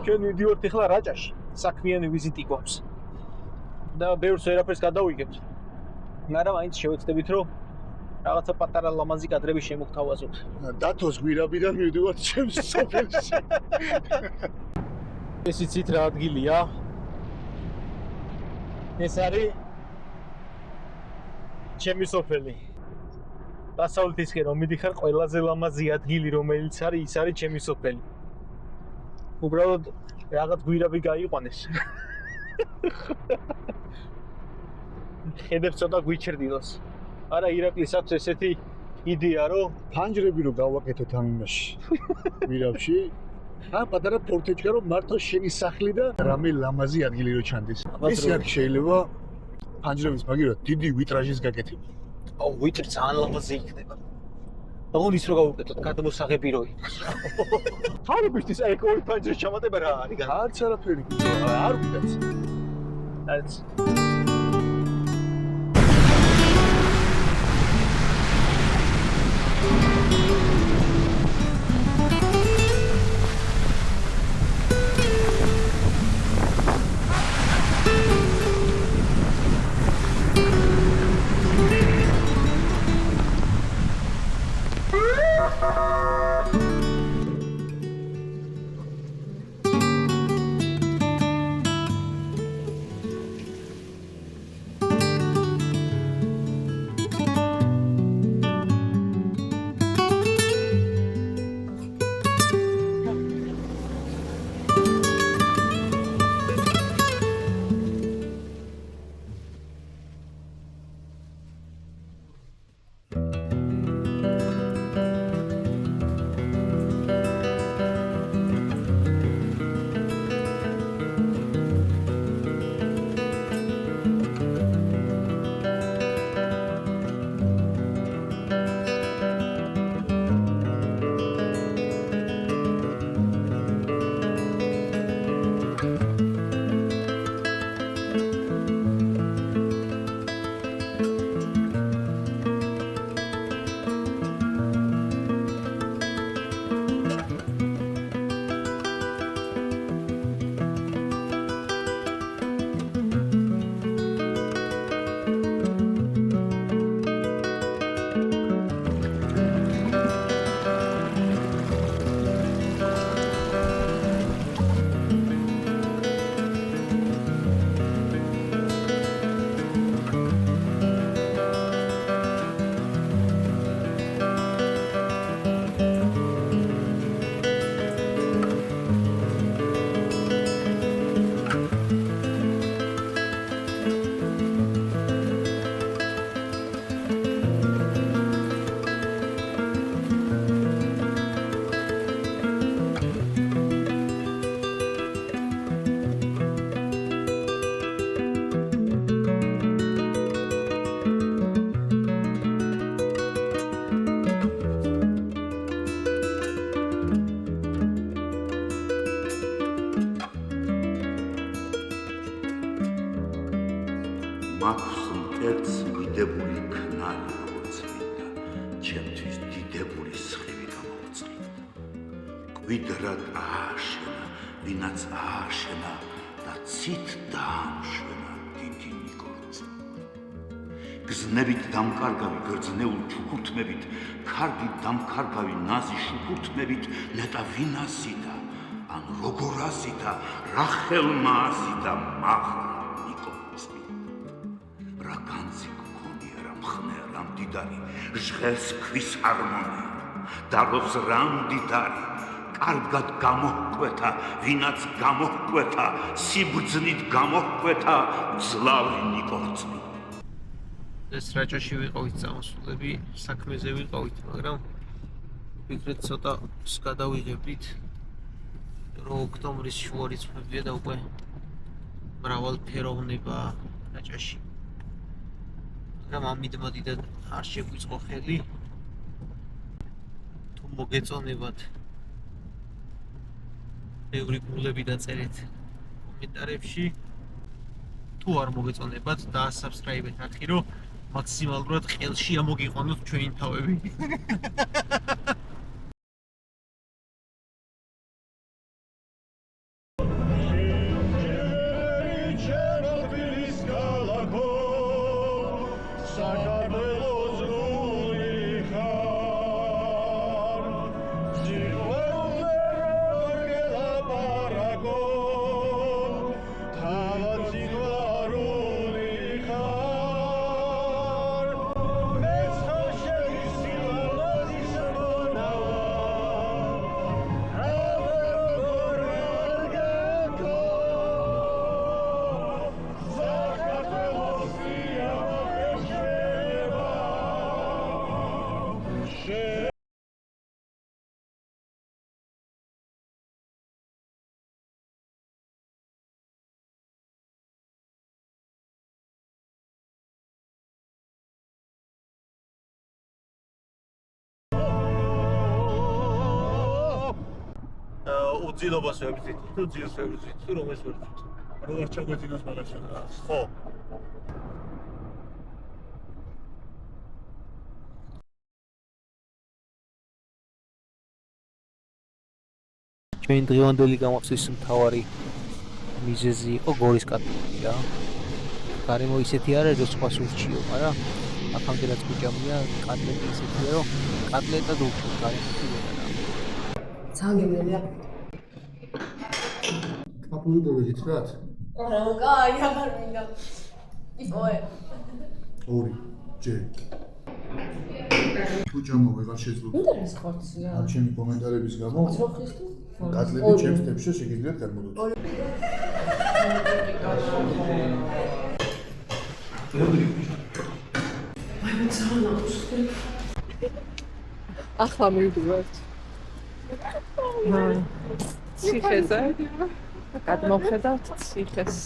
ჩვენ ვიდივართ ახლა რაჭაში, საქმიანი ვიზიტი გვაქვს. და ბევრს ვერაფერს გადავიგებთ. მაგრამ მაინც შევეცდებით, რომ რაღაცა პატარა ლამაზი კადრები შემოგთავაზოთ. დათოს გვირაბიდან მივდივართ ჩემს სოფელში. ეს იცით რა ადგილია? ეს არის ჩემი სოფელი. დასავლეთისკენ რომ მიდიხარ, ყველაზე ლამაზი ადგილი რომელიც არის, ის არის ჩემი სოფელი. უბრალოდ რაღაც გვირაბი გაიყვანეს. ხედებს ცოტა გვიჩერდილოს. არა, ირაკლის აქვს ესეთი იდეა, რომ ფანჯრები რო გავაკეთოთ ამ იმაში. გვირაბში. პატარა პორტეჩკა რომ მართლა შენი სახლი და რამე ლამაზი ადგილი რო ჩანდეს. ეს აქ შეიძლება ფანჯრების მაგივრად დიდი ვიტრაჟის გაკეთება. აუ, ვიტრაჟი ძალიან ლამაზი იქნება. აღარ ის რო გავუკეთოთ, გადმოსაღები რო იყოს. თავებისთვის აი ორი ფანჯრის ჩამატება რა არის? არც არაფერი გიძა, არ ვიდაც. არც მაქვს მკერდს მიდებული ქნარი მოწმინდა, ჩემთვის დიდებული სხივი გამოუწყლიდა. კვიდრად ააშენა, ვინაც ააშენა და ცით დაამშვენა დიდი ნიკორწი. გზნებით დამკარგავი გრძნეულ ჩუქურთმებით, ქარგი დამკარგავი ნაზი შუქურთმებით, ნეტა ვინ აზიდა, ან როგორ აზიდა, რა ხელმა აზიდა მაღლა. ჟღერს ქვის ჰარმონია, დარობს რამდიდარი, კარგად გამოჰკვეთა, ვინაც გამოჰკვეთა, სიბრძნით გამოჰკვეთა, ძლავი ნიკორწმი. ეს რაჭაში ვიყავით წამოსულები, საქმეზე ვიყავით, მაგრამ ვფიქრეთ ცოტა გადავიღებდით, რომ ოქტომბრის შუა რიცხვებია და უკვე მრავალფეროვნება რაჭაში. მაგრამ ამით მოდიდად არ შეგვიწყო ხელი თუ მოგეწონებათ ბევრი გულები დაწერეთ კომენტარებში თუ არ მოგეწონებათ დაასაბსკრაიბეთ არხი რომ მაქსიმალურად ყელში ამოგიყვანოთ ჩვენი თავები უძილობას ვებრძით, თუ ძილს ვებრძით, თუ რომ ეს ვებრძით. როგორ ჩაგვეძინოს მაგას? ხო. ჩვენ დღევანდელი გამოცდის მთავარი მიზეზი იყო გორის კატლეტი რა. გარემო ისეთი არ არის, რომ სხვა სურჩიო, მაგრამ აქამდე რაც გუჭამია კატლეტი ისეთია, რომ კატლეტად უჩვენ გარემოში ვერა რა. ძალიან გემრიელია. კაპული გოგით რა? კაი, აღარ მინდა. იპოვე. ორი, ჯერ. გუჭამო ვეღარ შეძლო. ინტერესი ხორცია. ამ ჩემი კომენტარების გამო ხორცის თუ? კატლეტი ჩემს თებში შეგიძლიათ გამოდოთ. ახლა მივიდივართ. ციხეზე. გადმოვხედავთ ციხეს.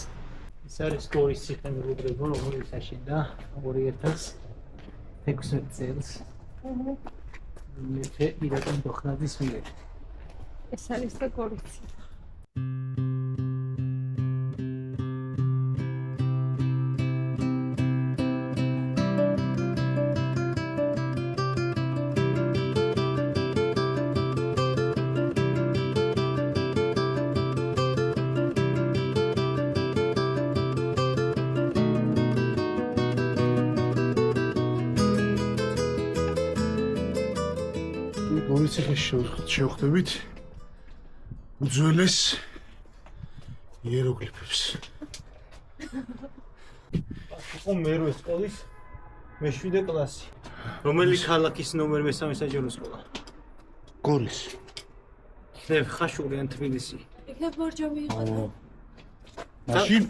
ეს არის გორის ციხე მეგობრებო, რომელიც აშენდა 2016 წელს. მე ირაკან დოხნაძის მიერ. ეს არის და გორის ციხე. გორის ციხეს შევხვდებით უძველეს იეროგლიფებს. იყო მერვე სკოლის მე-7 კლასი. რომელი ქალაქის ნომერ მე-3 საჯარო სკოლა? გორის. იქნებ ხაშური ან თბილისი. იქნებ ბორჯომი იყო.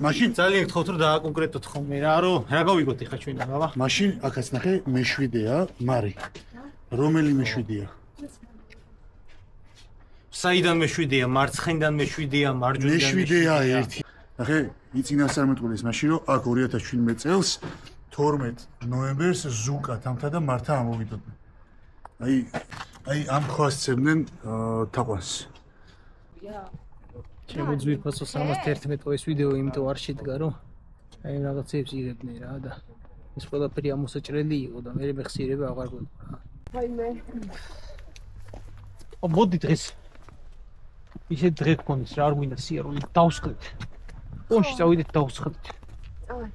მაშინ ძალიან გთხოვთ რომ დააკონკრეტოთ ხოლმე რა, რომ რა გავიგოთ ეხა ჩვენ აბა. მაშინ აქაც ნახე მე-7-ია, მარი. რომელი მე-7-ია? საიდან მე-7-ია, მარცხენიდან მე-7-ია, მარჯვნიდან მე-7-ია ერთი. ნახე, იწინასწარმეტყველეს მაშინ რომ აქ 2017 წელს 12 ნოემბერს ზუკა თამთა და მართა ამოვიდოდნენ. აი ამ ხასცებდნენ თაყვანს. ჩემო ძვირფასო 311 ყო ეს ვიდეო იმიტომ არ შედგა რომ აი რაღაცებს იღებდნენ რა და ეს ყველაფერი ამოსაჭრელი იყო და მე მეხსიერება აღარ გვეყო რა. ვაიმე. მოდი დღეს ისე დღე გქონდეს რა არ გვინდა სიარული დავსხდით. პონში წავიდეთ დავსხდით. წავე.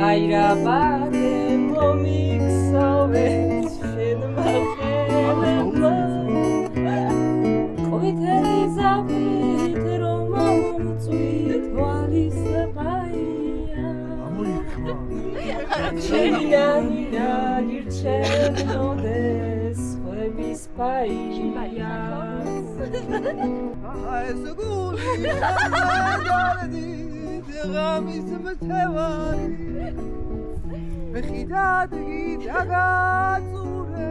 Bayrabade momixovet shenmachelemba Koiteli zapit romamutsuit valis baiya Chenianina dirchenodes khebis baiya მეხიდად გიტაგაცურე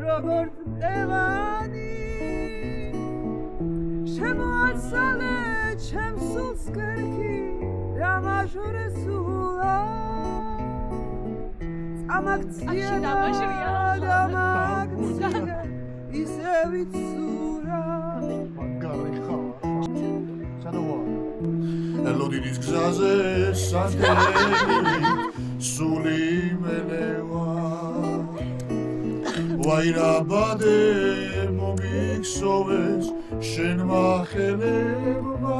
როგორც მტევანი შემოაცალე ჩემს სულს კერქი დამაშორე სულა წამაქცია დამაქცია ისე ვიცურა ელოდინის გზაზე სანდელი სული მელევა ვაირაბადე მომიქსოვეს შენ მახელებმა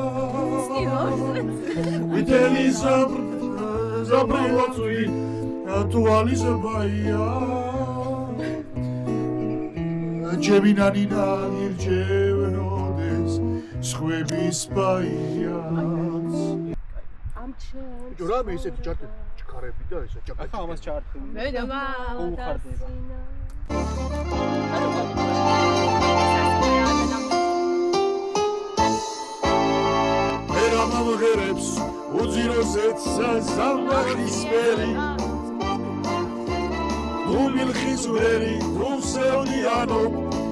ვითელი ზაბრილოცვი თუალის ბაია ჯებინანინა ირჯევნოდეს სხვების ბაიაც ბიჭო რამე ისეთი ჯარტი ჩქარები და ესა ჯაკეტი ახლა ამას ჩაართული. მე დამა გაუხარდება. მერა მომღერებს უძიროსეთ საზამახის მერი უმილხიზურერი რუსეონიანო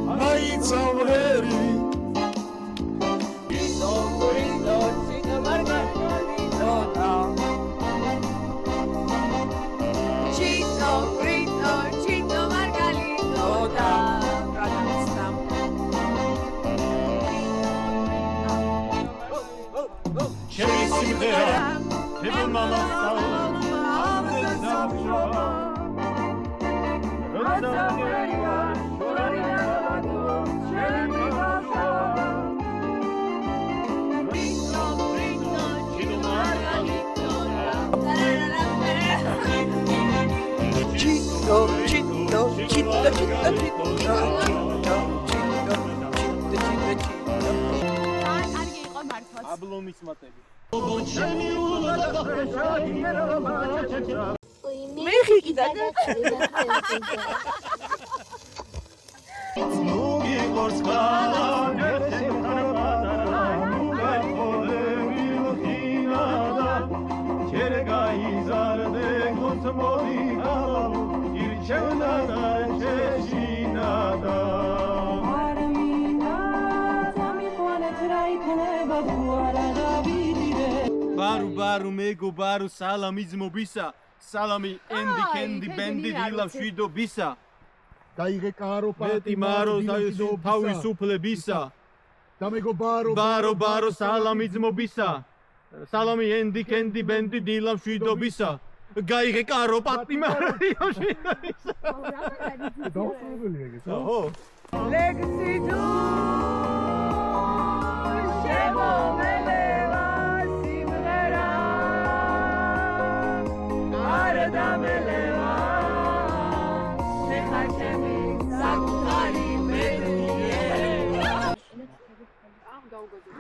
მაინც ამღერი ჩემი სიმღერა თემ მამასაო ამზე დამშობა როცაგერია შორარია ჩემი ბავშვა აბლომის მატები მე ხიკიდა მოგიყორს კალამერცემთანაბადარა მუგახოლე მილხინადა ჩერგაიზარდე გოსმოდი გალავ ირჩევნადა შეშინადა ბარუ მეგო ბარუ სალამი ძმობისა სალამი ენდი კენდი ბენდი დილა შვიდობისა დაიღე კარო მეტი მარო თავის უფლებისა და მეგო ბარო სალამი ძმობისა სალამი ენდი კენდი ბენდი დილა შვიდობისა გაიღე კარო პატიმარო შვიდობისა დაუხმობელია ეგეც ო ლექსი თუ შემომელევა სიმღერა არ დამელევა შეხარ ჩემი საკუთარი მედია ამ გაუგოძო